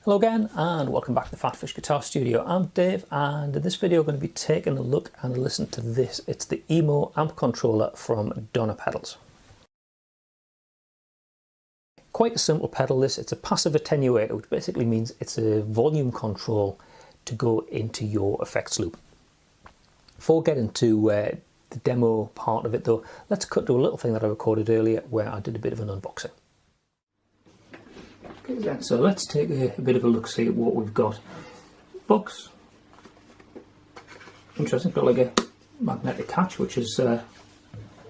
Hello again and welcome back to the PhatPhish Guitar Studio. I'm Dave and in this video I'm going to be taking a look and a listen to this. It's the Emo Amp Controller from Donner Pedals. Quite a simple pedal this. It's a passive attenuator, which basically means it's a volume control to go into your effects loop. Before getting to the demo part of it though, let's cut to a little thing that I recorded earlier where I did a bit of an unboxing. Okay, so let's take a bit of a look, see at what we've got. Box. Interesting, got like a magnetic catch, which is a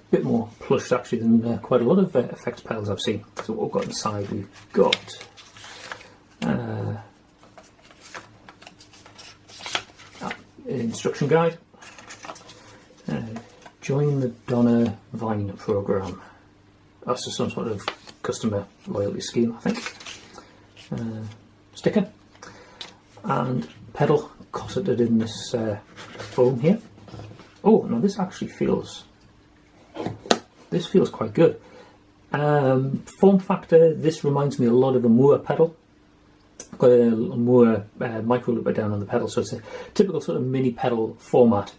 bit more plush actually than quite a lot of effects pedals I've seen. So what we've got inside, we've got an instruction guide. Join the Donner Vine program. That's just some sort of customer loyalty scheme, I think. Sticker and pedal cosseted in this foam here. Oh no, this actually feels quite good. Form factor, this reminds me a lot of the Moore pedal. Got a Moore micro looper down on the pedal, so it's a typical sort of mini pedal format.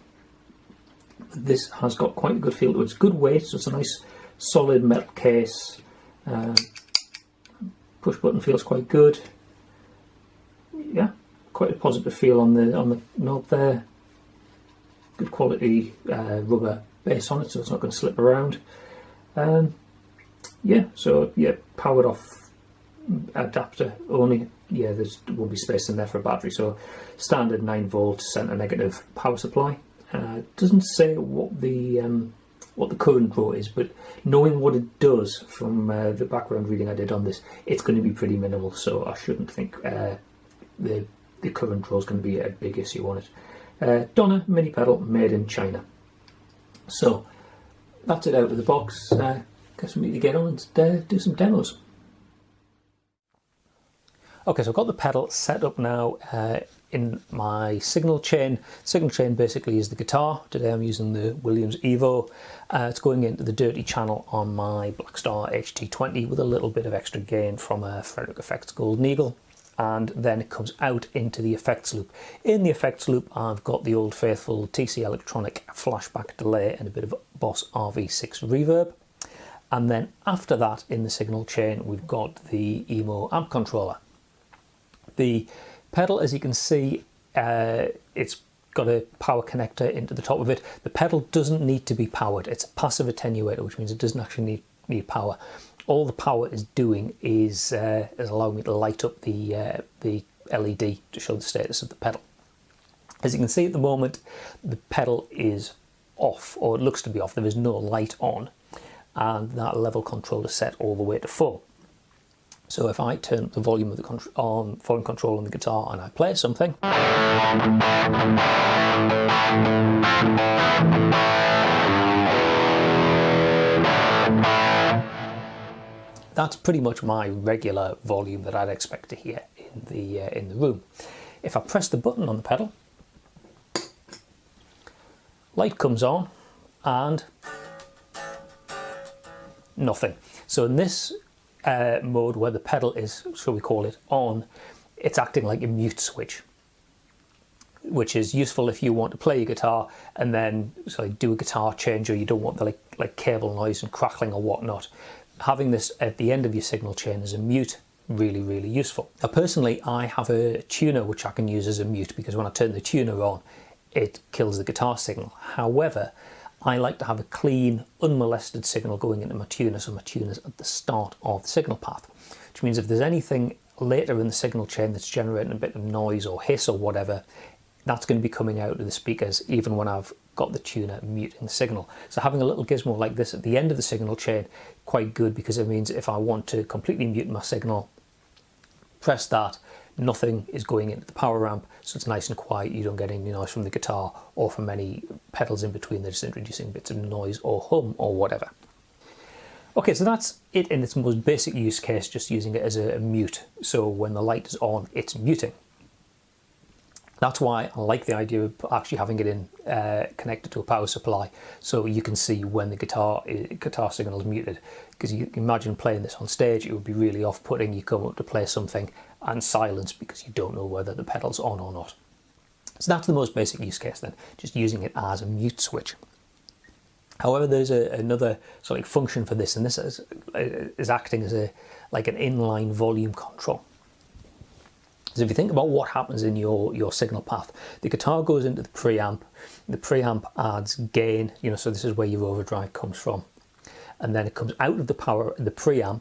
This has got quite a good feel to it. It's good weight, so it's a nice solid metal case. Push button feels quite good. Yeah, quite a positive feel on the knob there. Good quality rubber base on it, so it's not going to slip around. Yeah, so yeah, powered off adapter only. Yeah, there won't be space in there for a battery. So standard 9-volt center negative power supply. Doesn't say what the current draw is, but knowing what it does from the background reading I did on this, it's going to be pretty minimal, so I shouldn't think the current draw is going to be a big issue on it. Donner mini pedal made in China. So that's it out of the box. Guess we need to get on and do some demos. Okay, so I've got the pedal set up now in my signal chain. Signal chain basically is the guitar. Today I'm using the Williams Evo. It's going into the dirty channel on my Blackstar HT20 with a little bit of extra gain from a Frederick Effects Golden Eagle. And then it comes out into the effects loop. In the effects loop I've got the old faithful TC Electronic flashback delay and a bit of Boss RV6 reverb. And then after that in the signal chain we've got the Emo Amp Controller. The pedal, as you can see, it's got a power connector into the top of it. The pedal doesn't need to be powered. It's a passive attenuator, which means it doesn't actually need power. All the power is doing is allowing me to light up the LED to show the status of the pedal. As you can see at the moment, the pedal is off, or it looks to be off. There is no light on, and that level control is set all the way to full. So if I turn up the volume of the volume control on the guitar and I play something, that's pretty much my regular volume that I'd expect to hear in the room. If I press the button on the pedal, light comes on and nothing. So in this mode where the pedal is, shall we call it, on, it's acting like a mute switch, which is useful if you want to play your guitar and then do a guitar change, or you don't want the like cable noise and crackling or whatnot. Having this at the end of your signal chain as a mute, really useful. Now personally I have a tuner which I can use as a mute, because when I turn the tuner on it kills the guitar signal. However, I like to have a clean, unmolested signal going into my tuner, so my tuner's at the start of the signal path, which means if there's anything later in the signal chain that's generating a bit of noise or hiss or whatever, that's going to be coming out of the speakers even when I've got the tuner muting the signal. So having a little gizmo like this at the end of the signal chain, quite good, because it means if I want to completely mute my signal, press that, nothing is going into the power amp, so it's nice and quiet. You don't get any noise from the guitar or from any pedals in between. They're just introducing bits of noise or hum or whatever. Okay, so that's it in its most basic use case, just using it as a mute. So when the light is on, it's muting. That's why I like the idea of actually having it in connected to a power supply, so you can see when the guitar signal is muted. Because you can imagine playing this on stage, it would be really off-putting. You come up to play something and silence because you don't know whether the pedal's on or not. So that's the most basic use case then, just using it as a mute switch. However, there's another sort of function for this, and this is acting as like an inline volume control. So if you think about what happens in your signal path, the guitar goes into the preamp adds gain, so this is where your overdrive comes from. And then it comes out of the preamp,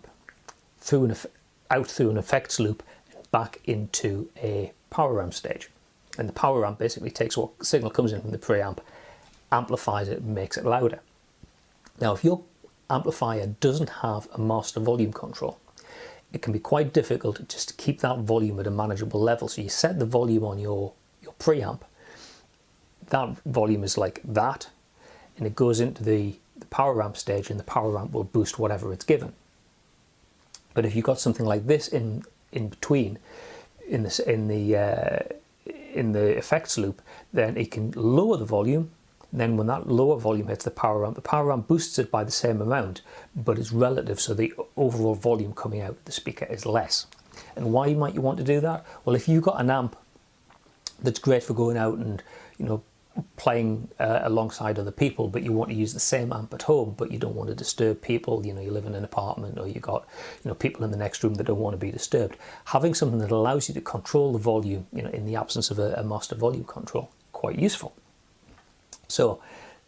out through an effects loop, and back into a power amp stage. And the power amp basically takes what signal comes in from the preamp, amplifies it, and makes it louder. Now, if your amplifier doesn't have a master volume control, it can be quite difficult just to keep that volume at a manageable level. So you set the volume on your preamp, that volume is like that, and it goes into the power amp stage, and the power amp will boost whatever it's given. But if you've got something like this in between, in the effects loop, then it can lower the volume. Then when that lower volume hits the power amp boosts it by the same amount, but it's relative, so the overall volume coming out of the speaker is less. And why might you want to do that? Well, if you've got an amp that's great for going out and playing alongside other people, but you want to use the same amp at home, but you don't want to disturb people, you live in an apartment, or you've got people in the next room that don't want to be disturbed, having something that allows you to control the volume in the absence of a master volume control, quite useful. So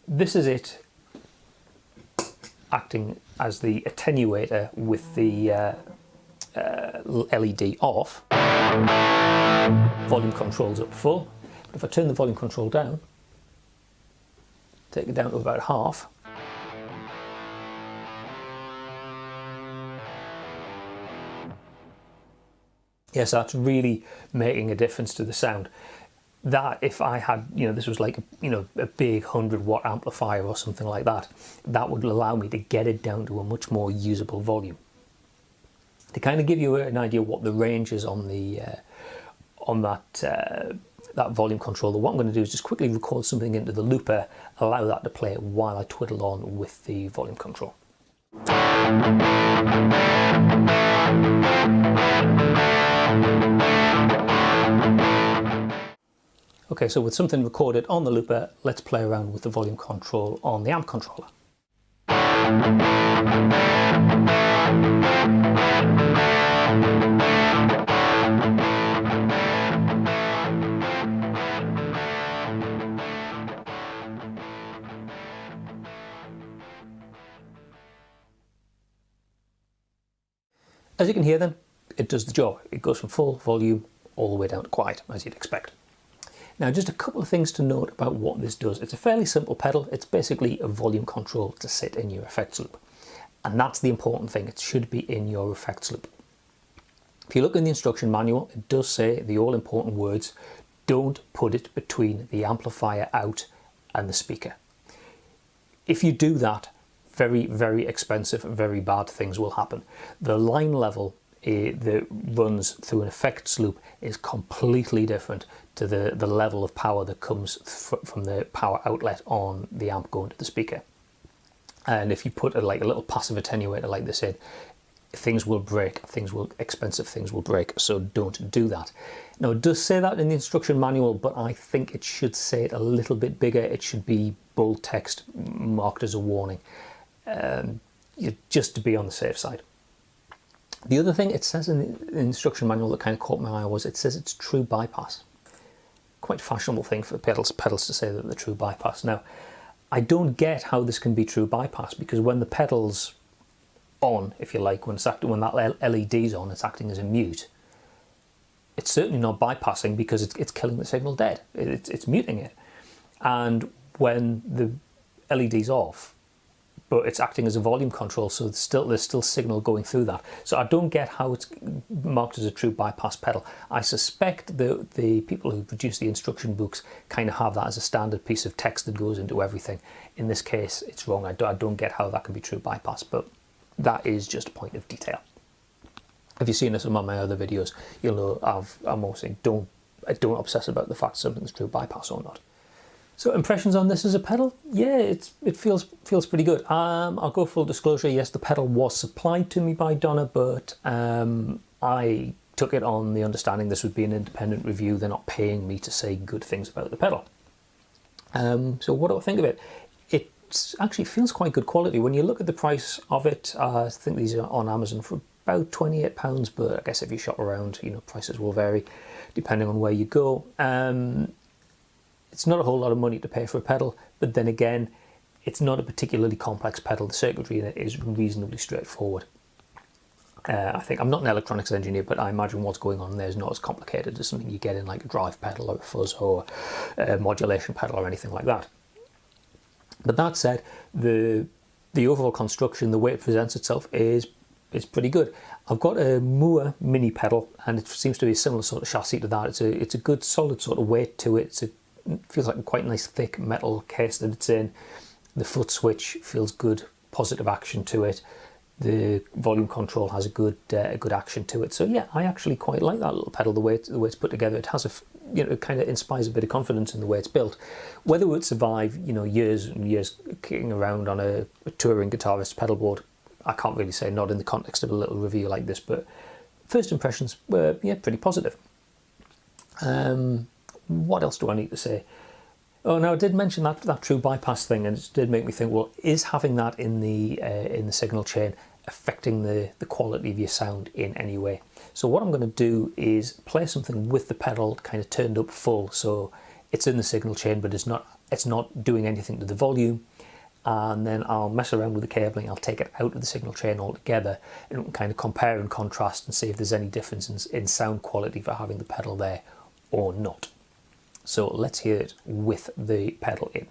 this is it acting as the attenuator with the LED off. Volume control's up full. But if I turn the volume control down, take it down to about half, yes, that's really making a difference to the sound. That if I had, this was like, a big 100-watt amplifier or something like that, that would allow me to get it down to a much more usable volume. To kind of give you an idea what the range is on the that volume controller, what I'm going to do is just quickly record something into the looper, allow that to play while I twiddle on with the volume control. Okay, so with something recorded on the looper, let's play around with the volume control on the amp controller. As you can hear then, it does the job. It goes from full volume all the way down to quiet, as you'd expect. Now, just a couple of things to note about what this does. It's a fairly simple pedal. It's basically a volume control to sit in your effects loop. And that's the important thing. It should be in your effects loop. If you look in the instruction manual, it does say the all-important words, don't put it between the amplifier out and the speaker. If you do that, very, very expensive, very bad things will happen. The line level that runs through an effects loop is completely different to the level of power that comes from the power outlet on the amp going to the speaker. And if you put a little passive attenuator like this in, things will break, expensive things will break, so don't do that. Now, it does say that in the instruction manual, but I think it should say it a little bit bigger. It should be bold text marked as a warning, just to be on the safe side. The other thing it says in the instruction manual that kind of caught my eye was it says it's true bypass. Quite a fashionable thing for pedals to say that they're true bypass. Now, I don't get how this can be true bypass, because when the pedal's on, if you like, when that LED's on, it's acting as a mute. It's certainly not bypassing, because it's killing the signal dead. It's muting it. And when the LED's off, but it's acting as a volume control, so there's still signal going through that. So I don't get how it's marked as a true bypass pedal. I suspect the people who produce the instruction books kind of have that as a standard piece of text that goes into everything. In this case, it's wrong. I don't get how that can be true bypass, but that is just a point of detail. If you've seen some of my other videos, you'll know I'm always saying don't obsess about the fact something's true bypass or not. So impressions on this as a pedal? Yeah, it feels pretty good. I'll go full disclosure. Yes, the pedal was supplied to me by Donna, but I took it on the understanding this would be an independent review. They're not paying me to say good things about the pedal. So what do I think of it? It actually feels quite good quality. When you look at the price of it, I think these are on Amazon for about £28, but I guess if you shop around, you know, prices will vary depending on where you go. It's not a whole lot of money to pay for a pedal, but then again, it's not a particularly complex pedal. The circuitry in it is reasonably straightforward. I think, I'm not an electronics engineer, but I imagine what's going on there is not as complicated as something you get in like a drive pedal or a fuzz or a modulation pedal or anything like that. But that said, the overall construction, the way it presents itself is pretty good. I've got a Moore mini pedal, and it seems to be a similar sort of chassis to that. It's a good solid sort of weight to it. It feels like a quite nice thick metal case that it's in. The foot switch feels good, positive action to it. The volume control has a good action to it. So yeah, I actually quite like that little pedal, the way it's put together. It has it kind of inspires a bit of confidence in the way it's built. Whether it would survive, you know, years and years kicking around on a touring guitarist pedal board, I can't really say, not in the context of a little review like this, but first impressions were, yeah, pretty positive. What else do I need to say? Oh, now I did mention that true bypass thing, and it did make me think, well, is having that in the signal chain affecting the quality of your sound in any way? So what I'm going to do is play something with the pedal kind of turned up full, so it's in the signal chain, but it's not doing anything to the volume. And then I'll mess around with the cabling. I'll take it out of the signal chain altogether and kind of compare and contrast and see if there's any difference in sound quality for having the pedal there or not. So let's hear it with the pedal in.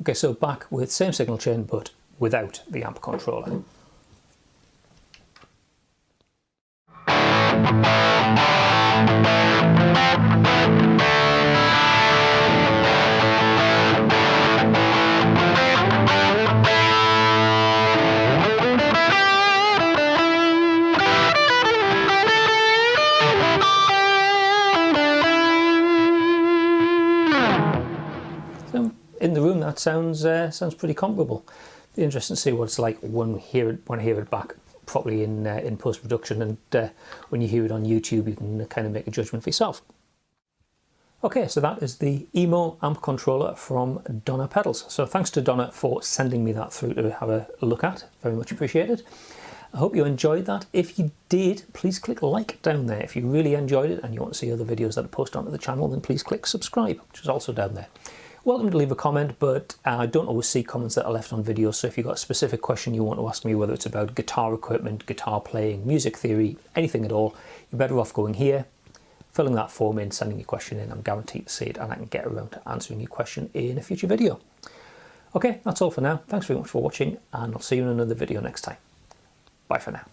Okay, so back with same signal chain, but without the amp controller. In the room, that sounds pretty comparable. Be interesting to see what it's like when I hear it back properly in post production, and when you hear it on YouTube, you can kind of make a judgment for yourself. Okay, so that is the Emo Amp Controller from Donna Pedals. So thanks to Donna for sending me that through to have a look at. Very much appreciated. I hope you enjoyed that. If you did, please click like down there. If you really enjoyed it and you want to see other videos that I post onto the channel, then please click subscribe, which is also down there. Welcome to leave a comment, but I don't always see comments that are left on videos, so if you've got a specific question you want to ask me, whether it's about guitar equipment, guitar playing, music theory, anything at all, you're better off going here, filling that form in, sending your question in. I'm guaranteed to see it, and I can get around to answering your question in a future video. Okay, that's all for now. Thanks very much for watching, and I'll see you in another video next time. Bye for now.